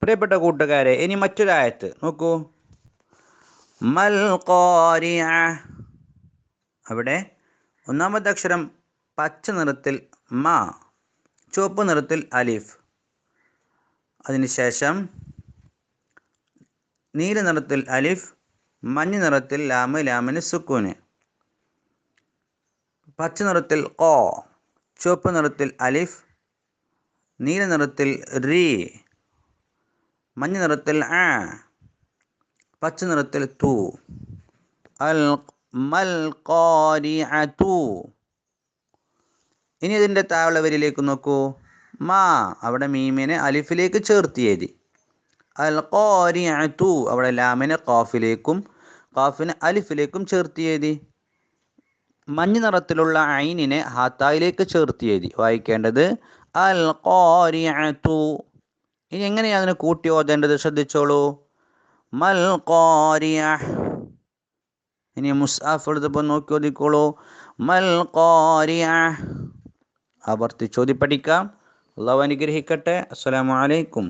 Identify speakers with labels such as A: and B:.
A: പ്രിയപ്പെട്ട കൂട്ടുകാരെ, ഇനി മറ്റൊരായത്ത് നോക്കൂ. മൽ ഖാരിഅ. അവിടെ ഒന്നാമത്തെ അക്ഷരം പച്ച നിറത്തിൽ മ, ചുവപ്പ് നിറത്തിൽ അലിഫ്. അതിനുശേഷം നീല നിറത്തിൽ അലിഫ്, മഞ്ഞ നിറത്തിൽ ലാമ്, ലാമിന് സുക്കൂന്. പച്ച നിറത്തിൽ ഖ, ചുവപ്പ് നിറത്തിൽ അലിഫ്, നീല നിറത്തിൽ റി, മഞ്ഞ നിറത്തിൽ ആ, പച്ച നിറത്തിൽ തു. മൽ ഖാരിഅതു. ഇനി ഇതിൻ്റെ താഴെ വരിയിലേക്ക് നോക്കൂ. മാ, അവിടെ മീമിനെ അലിഫിലേക്ക് ചേർത്തിയത്. അൽ ഖാരിഅതു, അവിടെ ലാമിനെ ഖാഫിലേക്കും ഖാഫിനെ അലിഫിലേക്കും ചേർത്തിയത്. മഞ്ഞ നിറത്തിലുള്ള ഐനിനെ ഹാത്തായിലേക്ക് ചേർത്തിയത്. വായിക്കേണ്ടത് അൽ ഖാരിഅതു. ഇനി എങ്ങനെയാണ് അതിനെ കൂട്ടി ഓതേണ്ടത്? ശ്രദ്ധിച്ചോളൂ. മൽ ഖാരിഅ. ഇനി മുസ്അഫ് എടുത്തപ്പോൾ നോക്കി ഓതിക്കോളൂ. മൽ ഖാരിഅ. ആവർത്തിച്ചോതി പഠിക്കാം. അള്ളാഹു അനുഗ്രഹിക്കട്ടെ. അസ്സലാമു അലൈക്കും.